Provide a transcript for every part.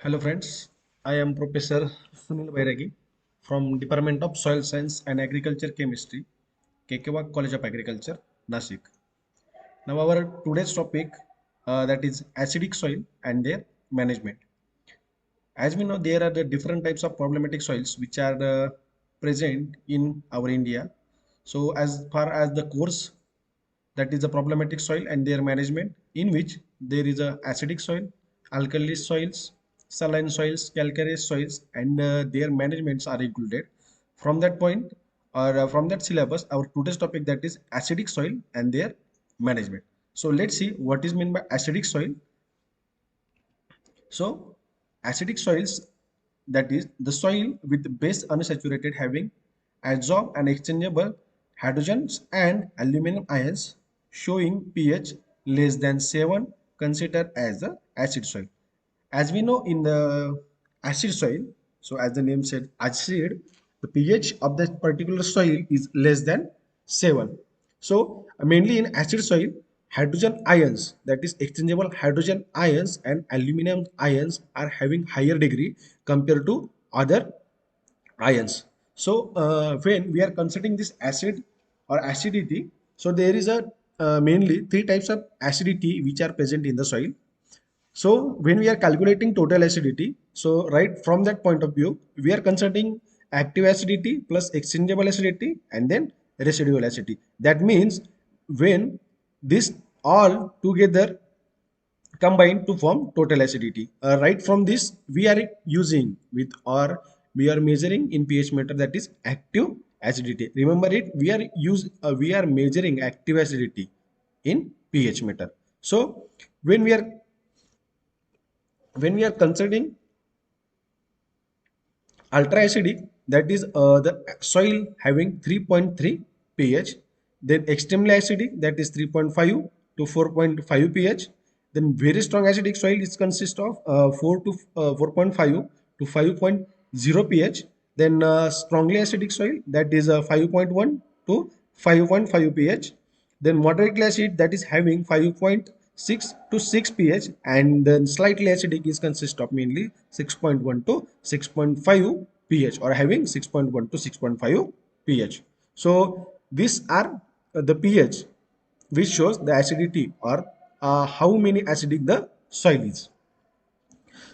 Hello friends, I am Professor Sunil Bairagi from Department of Soil Science and Agriculture Chemistry, Kekewa College of Agriculture, Nasik. Now our today's topic that is acidic soil and their management. As we know, there are the different types of problematic soils which are present in our India. So as far as the course that is the problematic soil and their management, in which there is a acidic soil, alkali soils, saline soils, calcareous soils, and their managements are included. From that point or from that syllabus, our today's topic that is acidic soil and their management. So let's see what is meant by acidic soil. So acidic soils, that is the soil with base unsaturated having adsorb and exchangeable hydrogens and aluminum ions showing pH less than 7 considered as the acid soil. As we know in the acid soil, so as the name said acid, the pH of that particular soil is less than 7. So mainly in acid soil, hydrogen ions, that is exchangeable hydrogen ions and aluminum ions are having higher degree compared to other ions. So when we are considering this acid or acidity, so there is a mainly three types of acidity which are present in the soil. So when we are calculating total acidity, so right from that point of view, we are considering active acidity plus exchangeable acidity and then residual acidity. That means when this all together combine to form total acidity. Right from this, we are using with or we are measuring in pH meter, that is active acidity. Remember it, we are measuring active acidity in pH meter. So when we are considering ultra acidic, that is the soil having 3.3 pH, then extremely acidic, that is 3.5 to 4.5 pH, then very strong acidic soil is consist of 4 to 4.5 to 5.0 pH, then strongly acidic soil, that is 5.1 to 5.5 pH, then moderately acid, that is having 5.6 to 6 pH, and then slightly acidic is consist of mainly 6.1 to 6.5 pH or having 6.1 to 6.5 pH. So these are the pH which shows the acidity or how many acidic the soil is.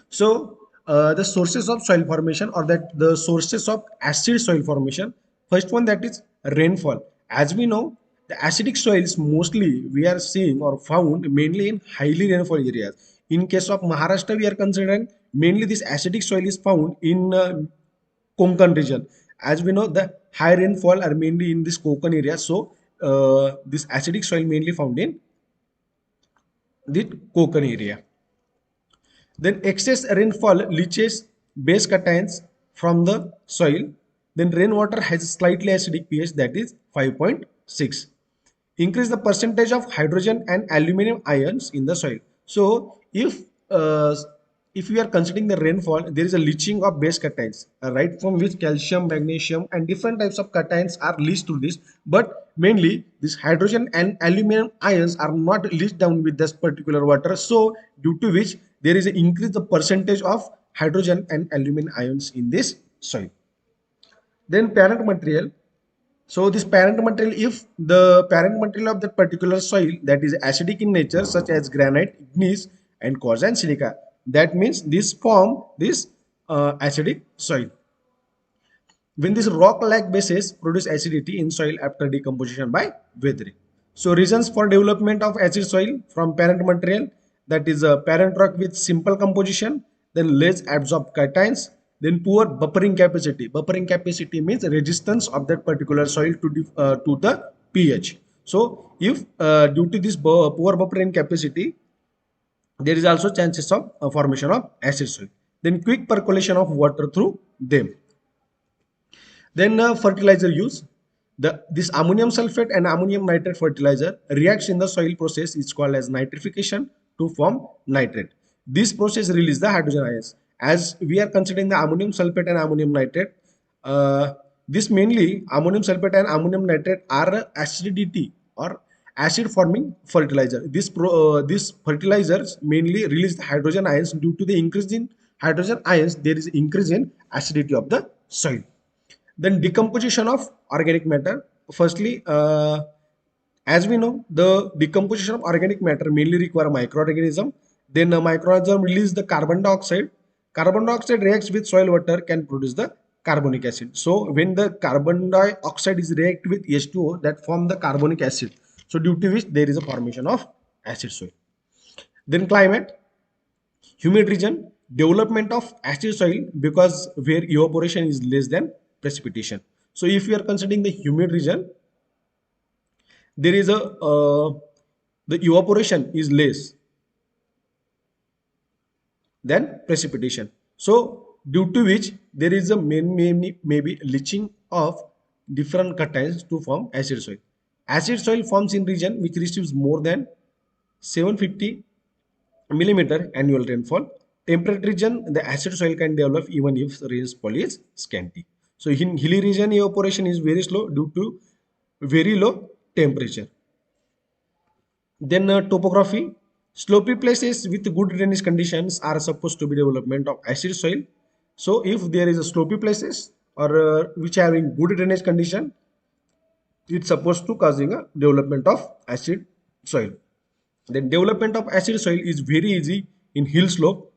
So the sources of soil formation or that the sources of acid soil formation. First one, that is rainfall. As we know, the acidic soils mostly we are seeing or found mainly in highly rainfall areas. In case of Maharashtra, we are considering mainly this acidic soil is found in Konkan region. As we know, the high rainfall are mainly in this Konkan area. So this acidic soil mainly found in the Konkan area. Then excess rainfall leaches base cations from the soil. Then rainwater has slightly acidic pH, that is 5.6. Increase the percentage of hydrogen and aluminum ions in the soil. So uh, if we are considering the rainfall, there is a leaching of base cations, right, from which calcium, magnesium, and different types of cations are leached to this. But mainly, this hydrogen and aluminum ions are not leached down with this particular water. So due to which there is an increase the percentage of hydrogen and aluminum ions in this soil. Then parent material. So this parent material, if the parent material of that particular soil that is acidic in nature, such as granite, igneous, and quartz and silica, that means this form this acidic soil. When this rock-like bases produce acidity in soil after decomposition by weathering. So reasons for development of acid soil from parent material, that is a parent rock with simple composition, then less absorbed cations, then poor buffering capacity. Buffering capacity means resistance of that particular soil to the pH. So if due to this poor buffering capacity, there is also chances of formation of acid soil. Then quick percolation of water through them. Then fertilizer use. This ammonium sulfate and ammonium nitrate fertilizer reacts in the soil process is called as nitrification to form nitrate. This process releases the hydrogen ions. As we are considering the ammonium sulfate and ammonium nitrate, this mainly ammonium sulfate and ammonium nitrate are acidity or acid forming fertilizer. These fertilizers mainly release the hydrogen ions due to the increase in hydrogen ions, there is increase in acidity of the soil. Then decomposition of organic matter. Firstly, as we know, the decomposition of organic matter mainly require microorganism. Then a microorganism release the carbon dioxide. Carbon dioxide reacts with soil water can produce the carbonic acid. So when the carbon dioxide is react with H2O, that form the carbonic acid. So due to which there is a formation of acid soil. Then climate, humid region, development of acid soil because where evaporation is less than precipitation. So if you are considering the humid region, there is a the evaporation is less than precipitation. So due to which there is a maybe leaching of different cations to form acid soil. Acid soil forms in region which receives more than 750 millimeter annual rainfall. Temperate region, the acid soil can develop even if rainfall is scanty. So in hilly region, evaporation is very slow due to very low temperature. Then topography, slopy places with good drainage conditions are supposed to be development of acid soil. So if there is a slopy places or which having good drainage condition, it's supposed to causing a development of acid soil. Then development of acid soil is very easy in hill slope.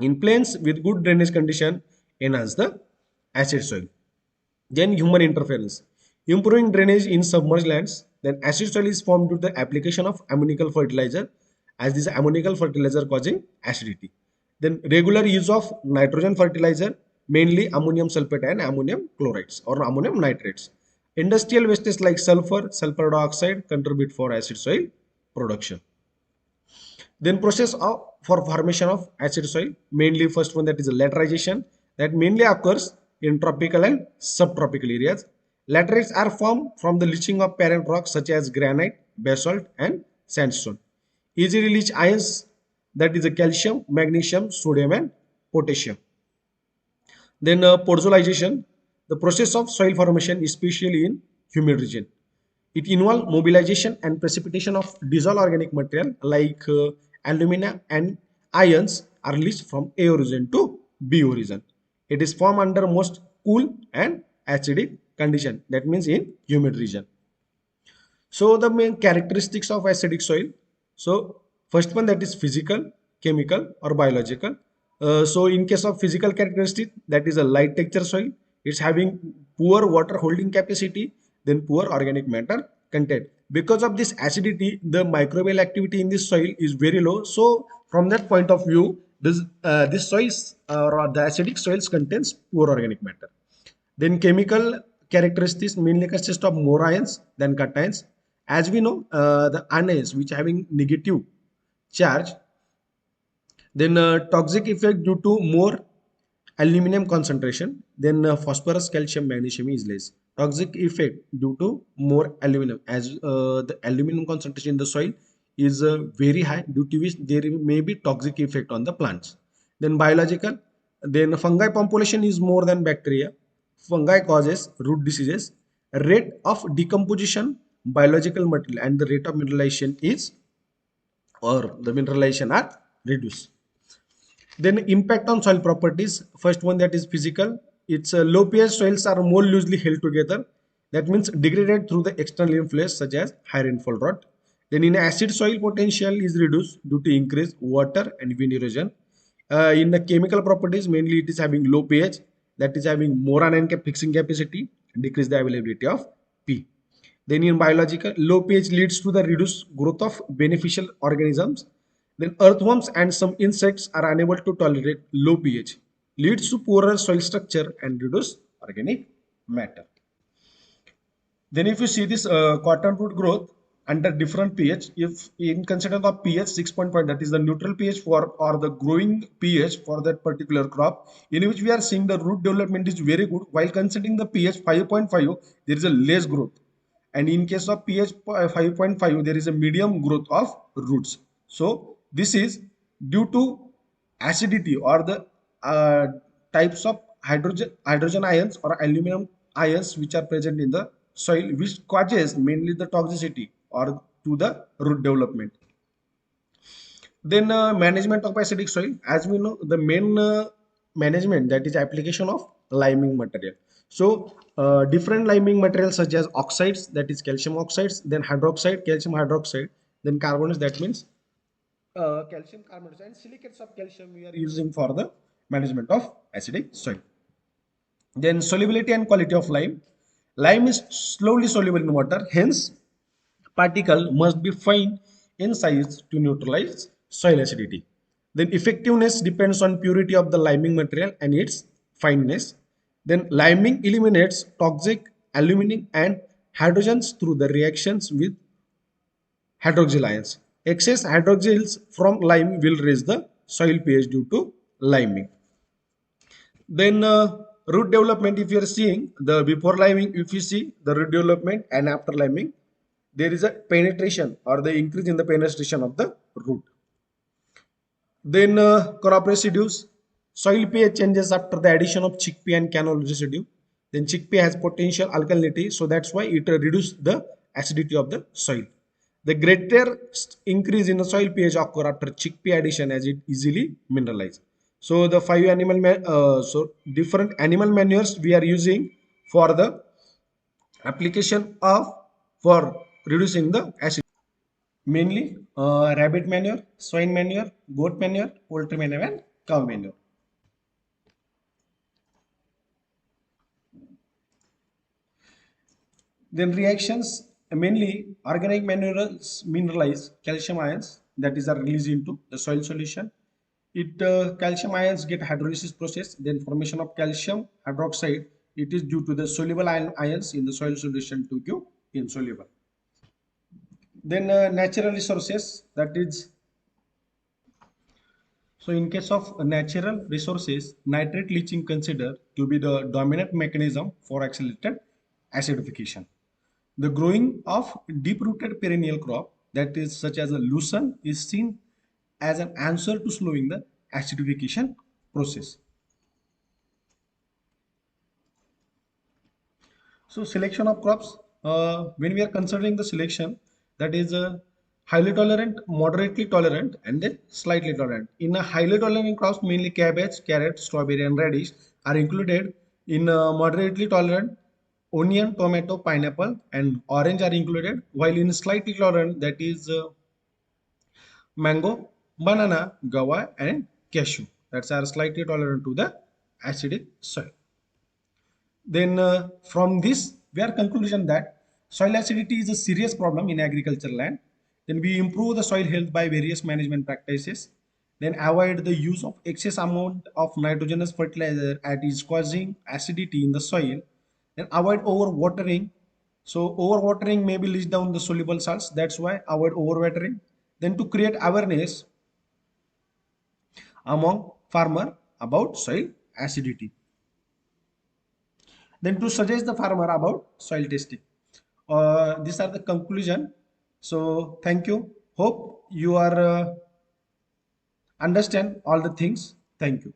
In plains with good drainage condition enhance the acid soil. Then human interference. Improving drainage in submerged lands. Then acid soil is formed due to the application of ammonical fertilizer as this ammonical fertilizer causing acidity. Then regular use of nitrogen fertilizer, mainly ammonium sulfate and ammonium chlorides or ammonium nitrates. Industrial wastes like sulfur, sulfur dioxide contribute for acid soil production. Then process for formation of acid soil, mainly first one that is laterization that mainly occurs in tropical and subtropical areas. Laterites are formed from the leaching of parent rocks such as granite, basalt and sandstone. Easily leach ions that is a calcium, magnesium, sodium and potassium. Then podzolization, the process of soil formation especially in humid region. It involves mobilization and precipitation of dissolved organic material like alumina and ions are released from A origin to B origin. It is formed under most cool and acidic condition. That means in humid region. So the main characteristics of acidic soil. So first one that is physical, chemical or biological. So in case of physical characteristic, that is a light texture soil. It's having poor water holding capacity, then poor organic matter content. Because of this acidity, the microbial activity in this soil is very low. So from that point of view, this soils or the acidic soils contains poor organic matter. Then chemical characteristics mainly consist of more ions than cations. As we know, the anions which having negative charge, then toxic effect due to more aluminum concentration, then phosphorus, calcium, magnesium is less. Toxic effect due to more aluminum as the aluminum concentration in the soil is very high due to which there may be toxic effect on the plants. Then biological, then fungi population is more than bacteria. Fungi causes root diseases. Rate of decomposition biological material and the rate of mineralization is or the mineralization are reduced. Then impact on soil properties. First one that is physical. It's low pH soils are more loosely held together. That means degraded through the external influence such as high rainfall drought. Then in acid soil potential is reduced due to increased water and wind erosion. In the chemical properties, mainly it is having low pH, that is having more anion fixing capacity, decrease the availability of P. Then in biological, low pH leads to the reduced growth of beneficial organisms. Then earthworms and some insects are unable to tolerate low pH, leads to poorer soil structure and reduced organic matter. Then if you see this cotton root growth under different pH, if in consider the pH 6.5, that is the neutral pH for or the growing pH for that particular crop, in which we are seeing the root development is very good, while considering the pH 5.5, there is a less growth. And in case of pH 5.5, there is a medium growth of roots. So this is due to acidity or the types of hydrogen ions or aluminum ions which are present in the soil, which causes mainly the toxicity or to the root development. Then management of acidic soil. As we know, the main management, that is application of liming material. So different liming materials such as oxides, that is calcium oxides, then hydroxide, calcium hydroxide, then carbonates, that means calcium carbonates, and silicates of calcium we are using for the management of acidic soil. Then solubility and quality of lime. Lime is slowly soluble in water, hence particle must be fine in size to neutralize soil acidity. Then effectiveness depends on purity of the liming material and its fineness. Then liming eliminates toxic aluminum and hydrogens through the reactions with hydroxyl ions. Excess hydroxyls from lime will raise the soil pH due to liming. Then root development, if you are seeing the before liming, if you see the root development and after liming, there is a penetration or the increase in the penetration of the root. Then crop residues, soil pH changes after the addition of chickpea and canola residue. Then chickpea has potential alkalinity, so that's why it reduces the acidity of the soil. The greatest increase in the soil pH occur after chickpea addition as it easily mineralizes. So the so different animal manures we are using for the application of for reducing the acid. Mainly rabbit manure, swine manure, goat manure, poultry manure, and cow manure. Then reactions, mainly organic manures mineralize calcium ions, that is are released into the soil solution. It calcium ions get hydrolysis process, then formation of calcium hydroxide. It is due to the soluble ions in the soil solution to give insoluble. Then natural resources, that is, so in case of natural resources, nitrate leaching considered to be the dominant mechanism for accelerated acidification. The growing of deep-rooted perennial crop, that is such as a lucerne, is seen as an answer to slowing the acidification process. So selection of crops, when we are considering the selection, that is highly tolerant, moderately tolerant, and then slightly tolerant. In a highly tolerant crops, mainly cabbage, carrot, strawberry, and radish are included. In moderately tolerant, onion, tomato, pineapple, and orange are included. While in slightly tolerant, that is mango, banana, guava, and cashew. That's are slightly tolerant to the acidic soil. Then from this, we are conclusion that soil acidity is a serious problem in agricultural land. Then we improve the soil health by various management practices. Then avoid the use of excess amount of nitrogenous fertilizer that is causing acidity in the soil. Then avoid overwatering. So overwatering maybe leach down the soluble salts. That's why avoid overwatering. Then to create awareness among farmer about soil acidity. Then to suggest the farmer about soil testing. These are the conclusion. So thank you. Hope you are understand all the things. Thank you.